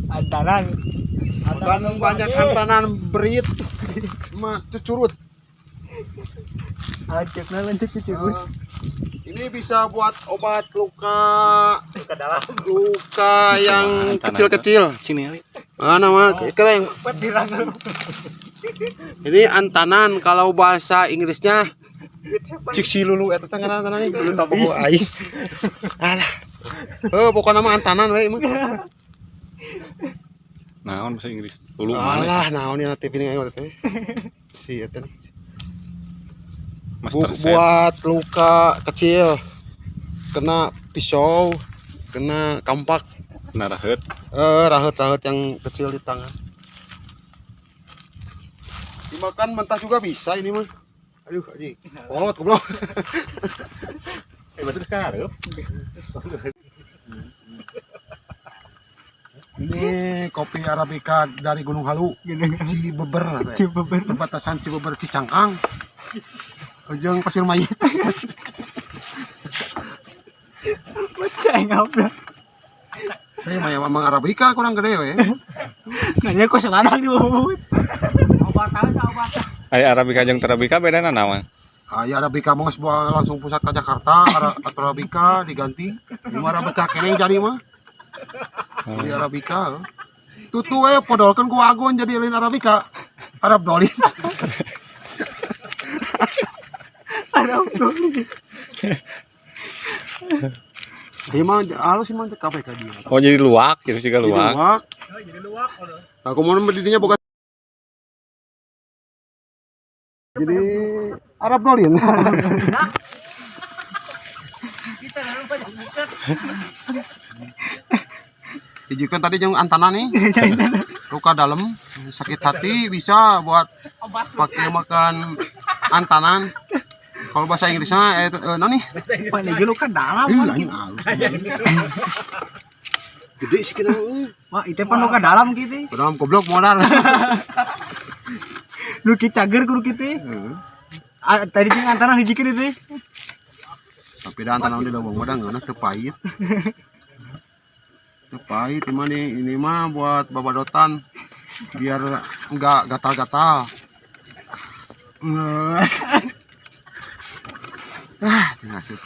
Antanan. Bandung banyak antanan berit mah cucurut. Ajekna lanjut cucurut. Ini bisa buat obat luka Dalam. luka yang kecil-kecil. Sini, Mana mah yang Petirang. ini antanan kalau bahasa Inggrisnya ciksi lulu eta teh ngaranna antanan lulu tabogo aing. Alah. Pokoknya mah antanan we mah. Naon bahasa Inggris? Dulu Alah, naon ya nanti pining aing teh. Si eta Master Chef. buat luka kecil kena pisau, kena kampak, Kena rahet. rahet-rahet yang kecil di tangan. Dimakan mentah juga bisa ini mah. Aduh, anjing. Kolot goblok. Betul karep. Ini kopi Arabica dari Gunung Halu, Cibeber, Cibeber. perbatasan Cibeber Cicangkang, ujung Pasir Mayit. Bocah ngapa? Maya mamang Arabica kurang gede we. Nanya kok selanang di bawah. Obat. Aya Arabica jeung Arabica bedana naon? Ya Arabica mah sebuah langsung pusat ke Jakarta, Arabica diganti. Ini Arabica kene jadi mah. Jadi Arabica. Tutu we podolkeun ku Agun jadi lain Arabica. Arab dolin. Arab dolin. Ieu mah halus mah kafe ka dia. Oh jadi luwak, gitu sih luwak. Jadi luak. Aku mau bedidinya boga. Jadi Arab dolin. Kita dalam banyak. Dijikan tadi jeung antana nih. Luka dalam, sakit hati bisa buat pakai makan antanan. Kalau bahasa Inggrisnya nani? Paling luka dalam. Anjing halus. Gede sih kena. Wah, itu pan luka dalam gitu. Dalam goblok modal. Lu ki cager kudu kitu. Tadi sing antara hijikeun itu. Tapi da antana di lubang modal ngana teu pahit. Teu pahit ini mah buat babadotan biar enggak gatal-gatal. Ngasih.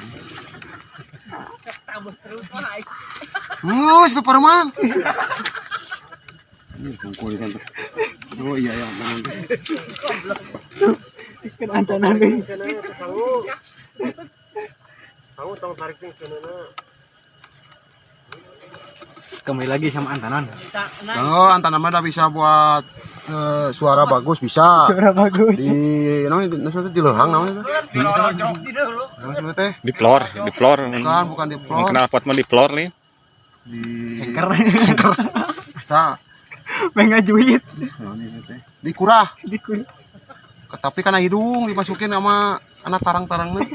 Itu perman. Ini bungkul di sana. Oh iya ya, Kan antanan deui. Tahu tong tarik nih kenana. Kembali lagi sama antanan. Oh, antanan mah bisa buat suara bagus bisa. Suara bagus. Di namanya di lehang namanya. Teh. Di floor. Bukan di floor. Kenal pot mah di floor nih. Di Engker. Sa. Mengajuit. Di kurah. Di kulit. Tapi karena hidung dimasukin sama anak tarang-tarangnya.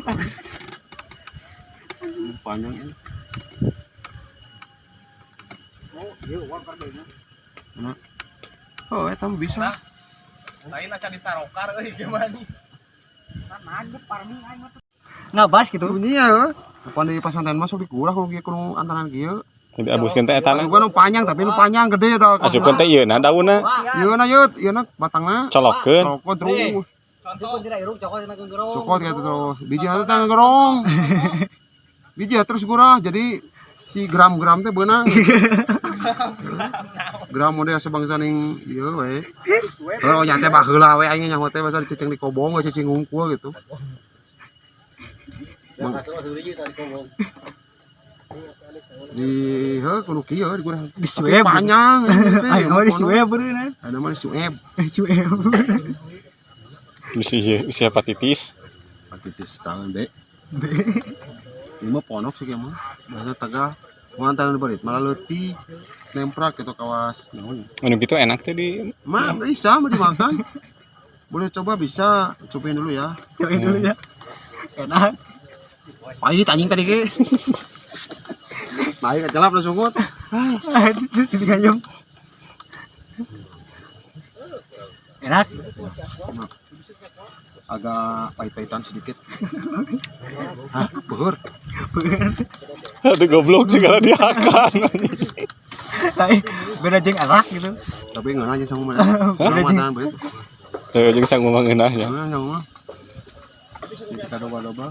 Panjang ini. Oh, itu bisa. Lain aja ditarokar euy gimana? Nggak bas gitu. Bunyi ya. Depan di pesantren masuk di kurah kalau kieu kudu antanan kieu. Jadi abuskeun teh eta Gua nu panjang tapi nu panjang gede dah. asupkeun teh ieu na daunna. Ieu na batangna. Colokkeun. Colokkeun terus. Contoh tidak iruk cokot na gerong. Cokot gitu terus. Biji teh tang gerong. Biji terus gurah jadi si gram-gram teh beunang. Gram model sebangsa ning ieu we. Kalau nya teh baheula we aing nyaho teh basa dicicing di kobong we cicing hungkul gitu. Di kudu kieu di kurang. Di swab. Panjang Ayo di swab beureunan. Ada mah di swab. Swab. Bisa hepatitis. Hepatitis tangan dek. Ini mah ponok sih mah. Bahasa Tegah. Mantan berit malah leutik nemprak gitu kawas. Anu gitu enak teh di Mah bisa mau dimakan. Boleh coba bisa. Cobain dulu ya. Cobain dulu ya. Enak. Pahit anjing tadi ke. Pahit kecelap langsung ngut. Gayung. Enak. agak pahit-pahitan sedikit. Hah, beueur. Aduh goblok segala diakan. Tapi beda jeung arak gitu. Tapi nggak nanya sama mana. Makanan begitu. Jeung sang ngomong ngeunah nya. Jangan mah. Kita doba-doba.